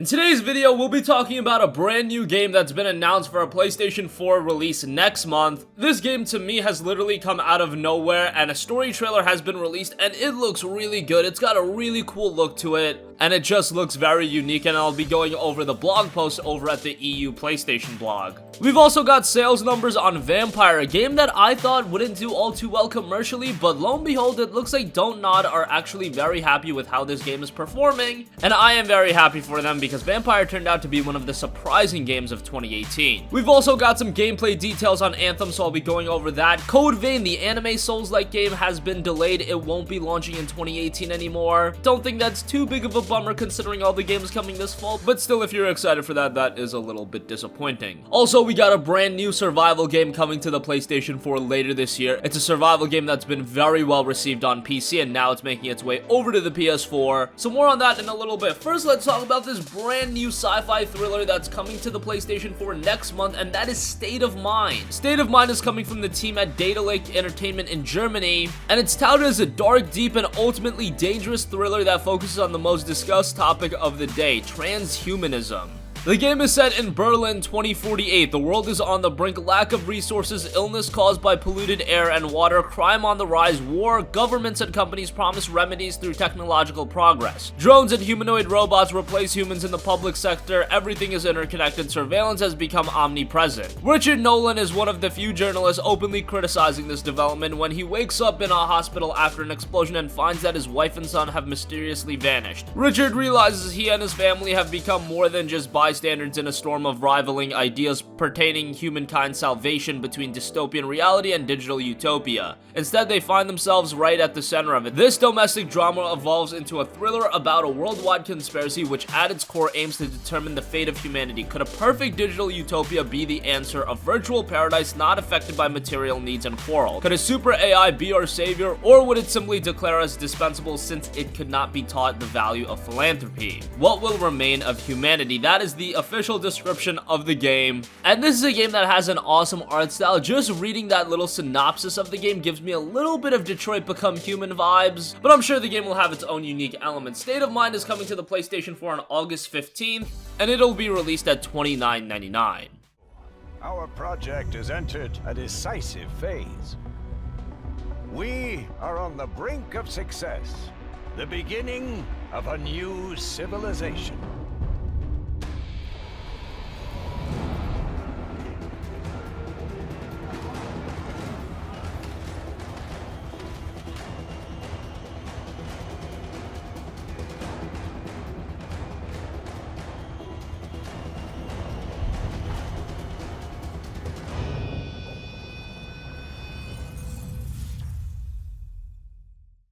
In today's video, we'll be talking about a brand new game that's been announced for a PlayStation 4 release next month. This game to me has literally come out of nowhere, and a story trailer has been released and it looks really good. It's got a really cool look to it, and it just looks very unique, and I'll be going over the blog post over at the EU PlayStation blog. We've also got sales numbers on Vampyr, a game that I thought wouldn't do all too well commercially, but lo and behold, it looks like Don't Nod are actually very happy with how this game is performing, and I am very happy for them because Vampyr turned out to be one of the surprising games of 2018. We've also got some gameplay details on Anthem, so I'll be going over that. Code Vein, the anime Souls-like game, has been delayed. It won't be launching in 2018 anymore. Don't think that's too big of a bummer considering all the games coming this fall, but still, if you're excited for that, that is a little bit disappointing. Also, we got a brand new survival game coming to the PlayStation 4 later this year. It's a survival game that's been very well received on PC, and now it's making its way over to the PS4. So more on that in a little bit. First, let's talk about this brand new sci-fi thriller that's coming to the PlayStation 4 next month, and that is State of Mind. State of Mind is coming from the team at Data Lake Entertainment in Germany, and it's touted as a dark, deep, and ultimately dangerous thriller that focuses on the most discussed topic of the day: transhumanism. The game is set in Berlin 2048. The world is on the brink. Lack of resources, illness caused by polluted air and water, crime on the rise, war, governments and companies promise remedies through technological progress. Drones and humanoid robots replace humans in the public sector. Everything is interconnected. Surveillance has become omnipresent. Richard Nolan is one of the few journalists openly criticizing this development when he wakes up in a hospital after an explosion and finds that his wife and son have mysteriously vanished. Richard realizes he and his family have become more than just bystanders in a storm of rivaling ideas pertaining humankind's salvation between dystopian reality and digital utopia. Instead, they find themselves right at the center of it. This domestic drama evolves into a thriller about a worldwide conspiracy which at its core aims to determine the fate of humanity. Could a perfect digital utopia be the answer? A virtual paradise not affected by material needs and quarrel? Could a super AI be our savior, or would it simply declare us dispensable since it could not be taught the value of philanthropy? What will remain of humanity? That is the official description of the game, and this is a game that has an awesome art style. Just reading that little synopsis of the game gives me a little bit of Detroit Become Human vibes, but I'm sure the game will have its own unique elements. State of Mind is coming to the PlayStation 4 on August 15th, and it'll be released at $29.99. Our project has entered a decisive phase. We are on the brink of success, the beginning of a new civilization.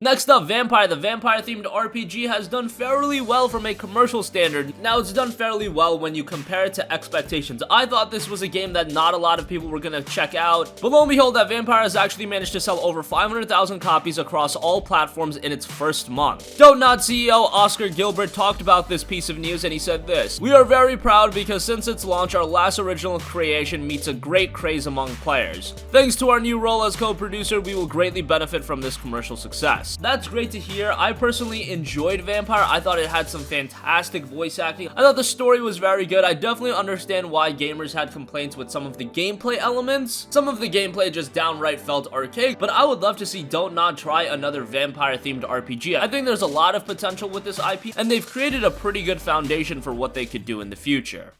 Next up, Vampyr. The vampire-themed RPG has done fairly well from a commercial standard. Now, it's done fairly well when you compare it to expectations. I thought this was a game that not a lot of people were gonna check out, but lo and behold, that Vampyr has actually managed to sell over 500,000 copies across all platforms in its first month. Don't Nod CEO Oscar Gilbert talked about this piece of news, and he said this: "We are very proud because since its launch, our last original creation meets a great craze among players. Thanks to our new role as co-producer, we will greatly benefit from this commercial success." That's great to hear. I personally enjoyed Vampyr. I thought it had some fantastic voice acting. I thought the story was very good. I definitely understand why gamers had complaints with some of the gameplay elements. Some of the gameplay just downright felt archaic, but I would love to see Don't Nod try another vampire-themed RPG. I think there's a lot of potential with this IP, and they've created a pretty good foundation for what they could do in the future.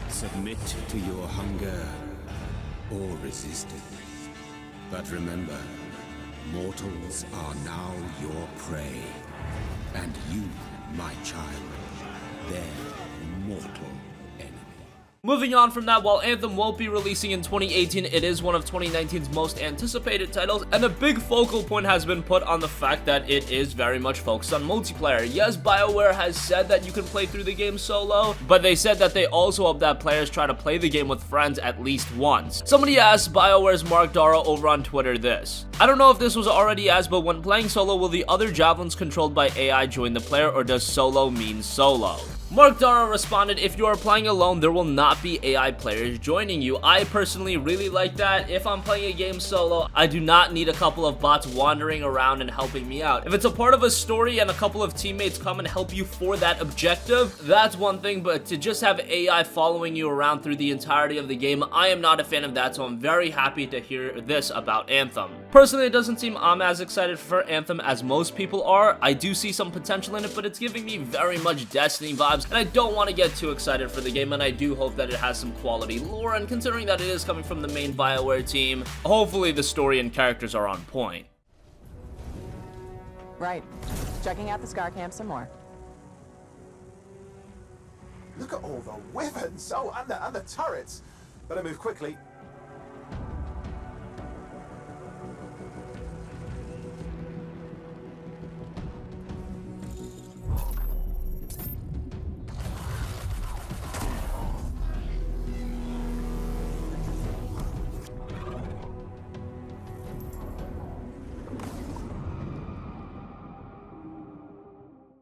Submit to your hunger or resist it. But remember, mortals are now your prey. And you, my child, their mortal enemy. Moving on from that, while Anthem won't be releasing in 2018, it is one of 2019's most anticipated titles, and a big focal point has been put on the fact that it is very much focused on multiplayer. Yes, BioWare has said that you can play through the game solo, but they said that they also hope that players try to play the game with friends at least once. Somebody asked BioWare's Mark Darrow over on Twitter this: I don't know if this was already asked, but when playing solo, will the other javelins controlled by AI join the player, or does solo mean solo? Mark Dara responded, if you are playing alone, there will not be AI players joining you. I personally really like that. If I'm playing a game solo, I do not need a couple of bots wandering around and helping me out. If it's a part of a story and a couple of teammates come and help you for that objective, that's one thing, but to just have AI following you around through the entirety of the game, I am not a fan of that, so I'm very happy to hear this about Anthem. Personally, it doesn't seem I'm as excited for Anthem as most people are. I do see some potential in it, but it's giving me very much Destiny vibes, and I don't want to get too excited for the game, and I do hope that it has some quality lore, and considering that it is coming from the main BioWare team, hopefully the story and characters are on point. Right. Checking out the Scar Camp some more. Look at all the weapons! Oh, and the turrets! Better move quickly.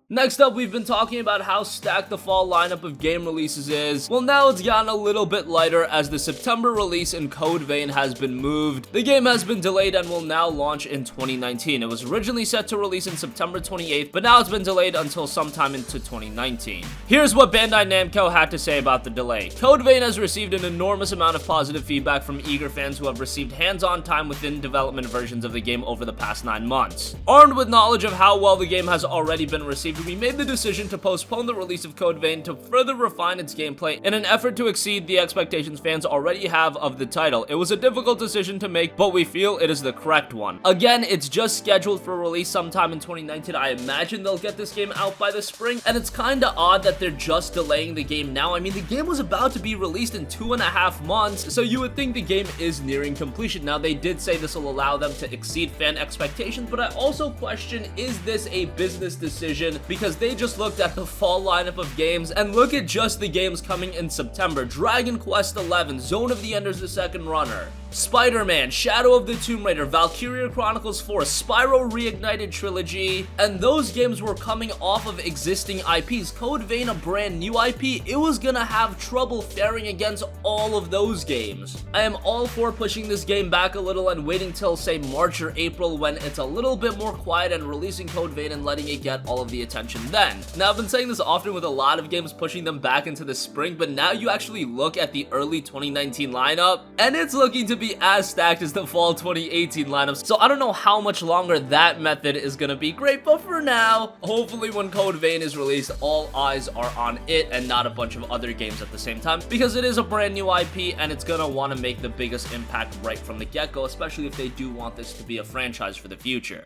Next up, we've been talking about how stacked the fall lineup of game releases is. Well, now it's gotten a little bit lighter as the September release in Code Vein has been moved. The game has been delayed and will now launch in 2019. It was originally set to release in September 28th, but now it's been delayed until sometime into 2019. Here's what Bandai Namco had to say about the delay. Code Vein has received an enormous amount of positive feedback from eager fans who have received hands-on time within development versions of the game over the past 9 months. Armed with knowledge of how well the game has already been received, we made the decision to postpone the release of Code Vein to further refine its gameplay in an effort to exceed the expectations fans already have of the title. It was a difficult decision to make, but we feel it is the correct one. Again, it's just scheduled for release sometime in 2019. I imagine they'll get this game out by the spring, and it's kinda odd that they're just delaying the game now. I mean, the game was about to be released in 2.5 months, so you would think the game is nearing completion. Now, they did say this will allow them to exceed fan expectations, but I also question, is this a business decision? Because they just looked at the fall lineup of games, and look at just the games coming in September. Dragon Quest XI, Zone of the Enders: The Second Runner, Spider-Man, Shadow of the Tomb Raider, Valkyria Chronicles 4, Spyro Reignited Trilogy, and those games were coming off of existing IPs. Code Vein, a brand new IP, it was gonna have trouble faring against all of those games. I am all for pushing this game back a little and waiting till, say, March or April when it's a little bit more quiet and releasing Code Vein and letting it get all of the attention then. Now, I've been saying this often with a lot of games, pushing them back into the spring, but now you actually look at the early 2019 lineup, and it's looking to be as stacked as the fall 2018 lineup. So I don't know how much longer that method is gonna be great, but for now, hopefully when Code Vein is released, all eyes are on it and not a bunch of other games at the same time, because it is a brand new IP and it's gonna want to make the biggest impact right from the get-go, especially if they do want this to be a franchise for the future.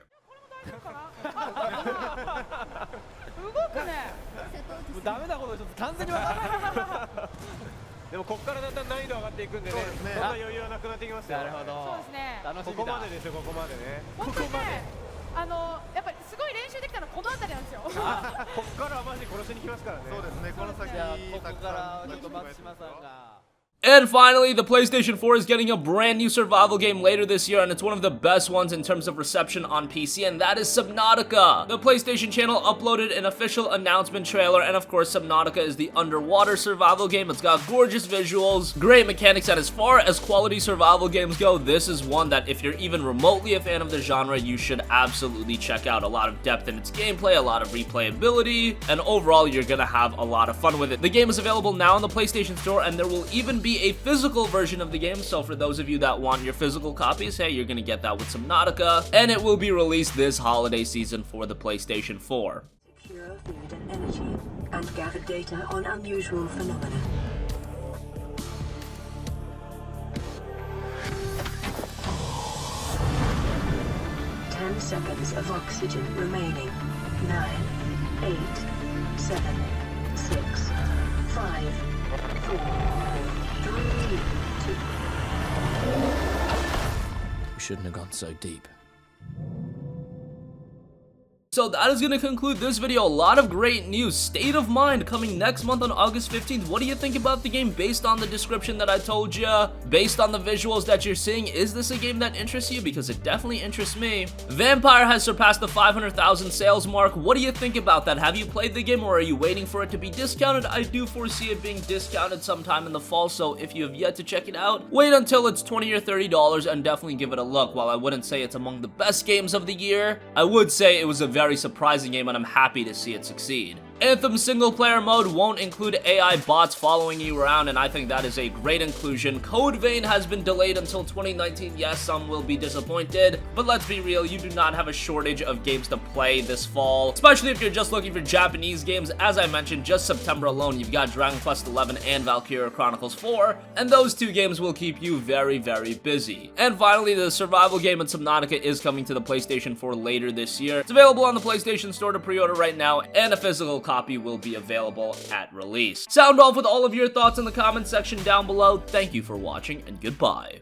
でもここからだんだん難易度上がっていくんでね、そんな余裕はなくなってきますよ。なるほど。そうですね。ここまでですよ、ここまでね。本当にね、やっぱりすごい練習できたのはこの辺りなんですよ。ここからはマジ殺しに来ますからね。そうですね。この先ここからちょっと松島さんが。And finally, the PlayStation 4 is getting a brand new survival game later this year, and it's one of the best ones in terms of reception on PC, and that is Subnautica. The PlayStation channel uploaded an official announcement trailer, and of course, Subnautica is the underwater survival game. It's got gorgeous visuals, great mechanics, and as far as quality survival games go, this is one that if you're even remotely a fan of the genre, you should absolutely check out. A lot of depth in its gameplay, a lot of replayability, and overall, you're gonna have a lot of fun with it. The game is available now on the PlayStation Store, and there will even be a physical version of the game, so for those of you that want your physical copies, hey, you're gonna get that with Subnautica, and it will be released this holiday season for the PlayStation 4. Secure food and energy, and gather data on unusual phenomena. Ten seconds of oxygen remaining. 9, 8, 7, 6, 5, 4, 3, 2. We shouldn't have gone so deep. So that is going to conclude this video. A lot of great news. State of Mind coming next month on August 15th. What do you think about the game based on the description that I told you? Based on the visuals that you're seeing, is this a game that interests you? Because it definitely interests me. Vampyr has surpassed the 500,000 sales mark. What do you think about that? Have you played the game or are you waiting for it to be discounted? I do foresee it being discounted sometime in the fall, so if you have yet to check it out, wait until it's $20 or $30 and definitely give it a look. While I wouldn't say it's among the best games of the year, I would say it was a very surprising game and I'm happy to see it succeed. Anthem single player mode won't include AI bots following you around, and I think that is a great inclusion. Code Vein has been delayed until 2019. Yes, some will be disappointed, but let's be real, you do not have a shortage of games to play this fall, especially if you're just looking for Japanese games. As I mentioned, just September alone, you've got Dragon Quest XI and Valkyria Chronicles 4, and those two games will keep you very, very busy. And finally, the survival game in Subnautica is coming to the PlayStation 4 later this year. It's available on the PlayStation Store to pre-order right now, and a physical copy will be available at release. Sound off with all of your thoughts in the comment section down below. Thank you for watching, and goodbye.